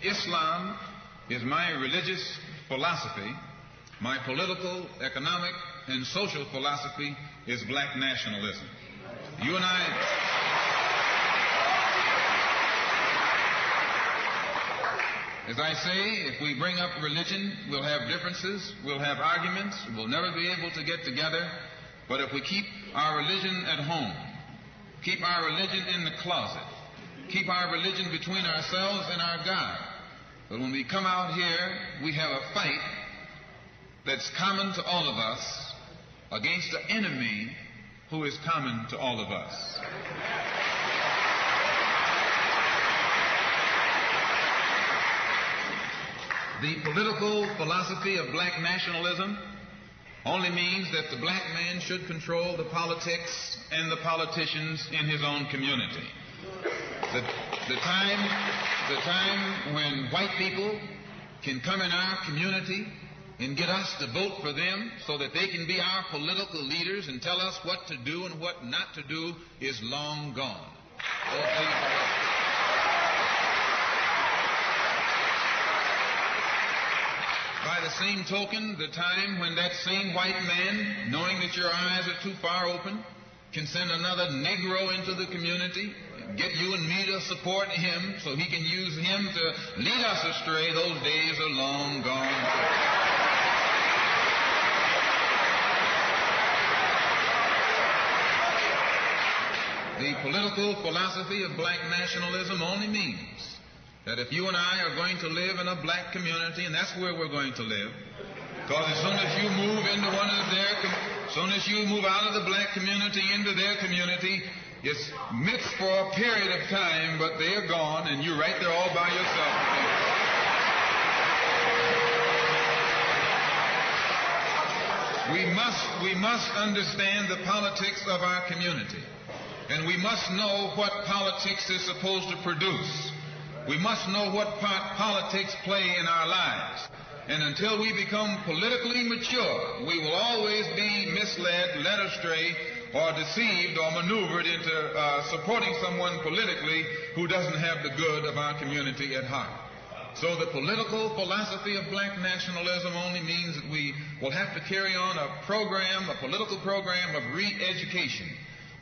Islam is my religious philosophy. My political, economic, and social philosophy is black nationalism. You and I... As I say, if we bring up religion, we'll have differences, we'll have arguments, we'll never be able to get together. But if we keep our religion at home, keep our religion in the closet, keep our religion between ourselves and our God, but when we come out here, we have a fight that's common to all of us against the enemy who is common to all of us. The political philosophy of black nationalism only means that the black man should control the politics and the politicians in his own community. The time when white people can come in our community and get us to vote for them so that they can be our political leaders and tell us what to do and what not to do is long gone. By the same token, the time when that same white man, knowing that your eyes are too far open, can send another Negro into the community, get you and me to support him so he can use him to lead us astray, those days are long gone. The political philosophy of black nationalism only means that if you and I are going to live in a black community, and that's where we're going to live, because as soon as you move into as soon as you move out of the black community into their community, it's mixed for a period of time, but they're gone, and you're right there all by yourself. We must understand the politics of our community, and we must know what politics is supposed to produce. We must know what part politics play in our lives. And until we become politically mature, we will always be misled, led astray, or deceived or maneuvered into supporting someone politically who doesn't have the good of our community at heart. So the political philosophy of black nationalism only means that we will have to carry on a political program of re-education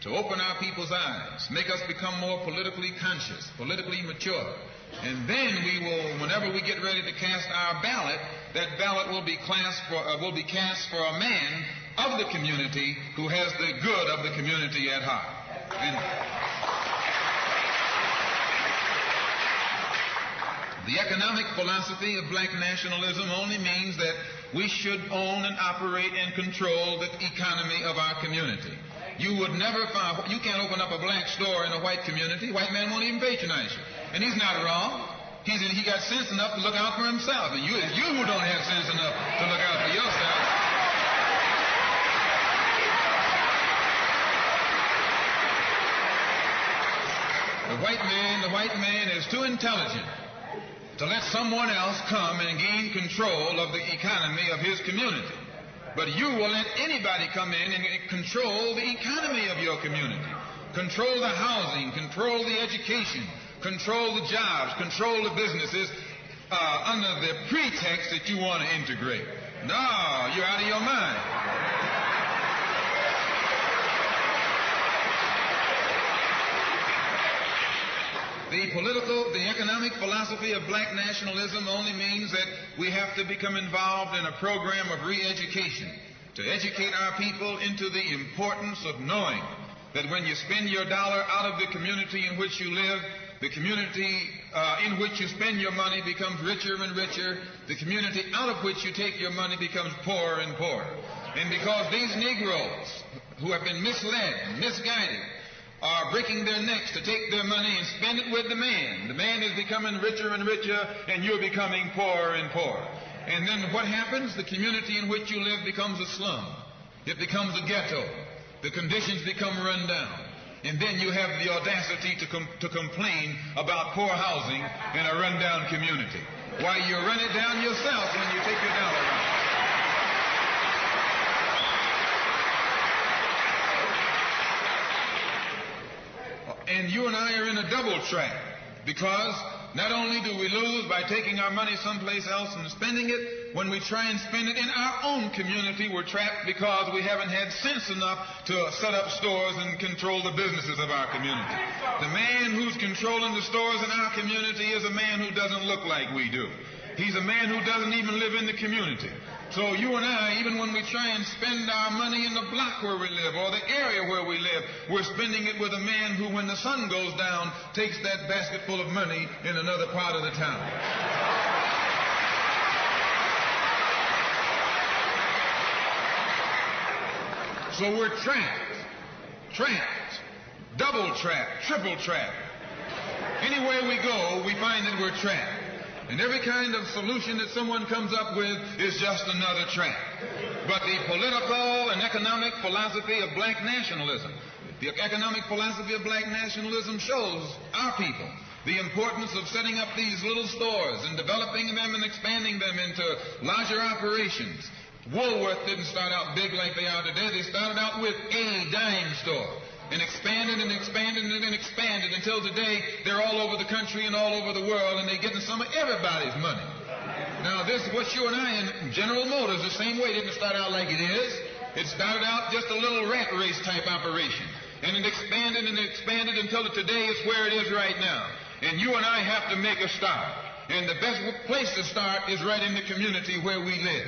to open our people's eyes, make us become more politically conscious, politically mature. And then we will, whenever we get ready to cast our ballot, that ballot will be cast for a man of the community who has the good of the community at heart. And the economic philosophy of black nationalism only means that we should own and operate and control the economy of our community. You would never find, you can't open up a black store in a white community. White man won't even patronize you. And he's not wrong. He got sense enough to look out for himself. And it's you who don't have sense enough to look out for yourself. The white man is too intelligent to let someone else come and gain control of the economy of his community. But you will let anybody come in and control the economy of your community, control the housing, control the education, control the jobs, control the businesses under the pretext that you want to integrate. No, you're out of your mind. The economic philosophy of black nationalism only means that we have to become involved in a program of re-education to educate our people into the importance of knowing that when you spend your dollar out of the community in which you live, the community in which you spend your money becomes richer and richer. The community out of which you take your money becomes poorer and poorer. And because these Negroes who have been misled, misguided, are breaking their necks to take their money and spend it with the man. The man is becoming richer and richer, and you're becoming poorer and poorer. And then what happens? The community in which you live becomes a slum. It becomes a ghetto. The conditions become run down. And then you have the audacity to complain about poor housing in a run-down community. Why, you run it down yourself when you take your dollar out. And you and I are in a double track because not only do we lose by taking our money someplace else and spending it, when we try and spend it in our own community, we're trapped because we haven't had sense enough to set up stores and control the businesses of our community. The man who's controlling the stores in our community is a man who doesn't look like we do. He's a man who doesn't even live in the community. So you and I, even when we try and spend our money in the block where we live or the area where we live, we're spending it with a man who, when the sun goes down, takes that basket full of money in another part of the town. So we're trapped, double trapped, triple trapped. Anywhere we go, we find that we're trapped. And every kind of solution that someone comes up with is just another trap. But the political and economic philosophy of black nationalism, the economic philosophy of black nationalism shows our people the importance of setting up these little stores and developing them and expanding them into larger operations. Woolworth didn't start out big like they are today. They started out with a dime store and expanded and expanded and expanded until today they're all over the country and all over the world, and they're getting some of everybody's money. Now this, what you and I in General Motors, the same way, didn't start out like it is. It started out just a little rat race type operation, and it expanded and expanded until today it's where it is right now. And you and I have to make a start. And the best place to start is right in the community where we live.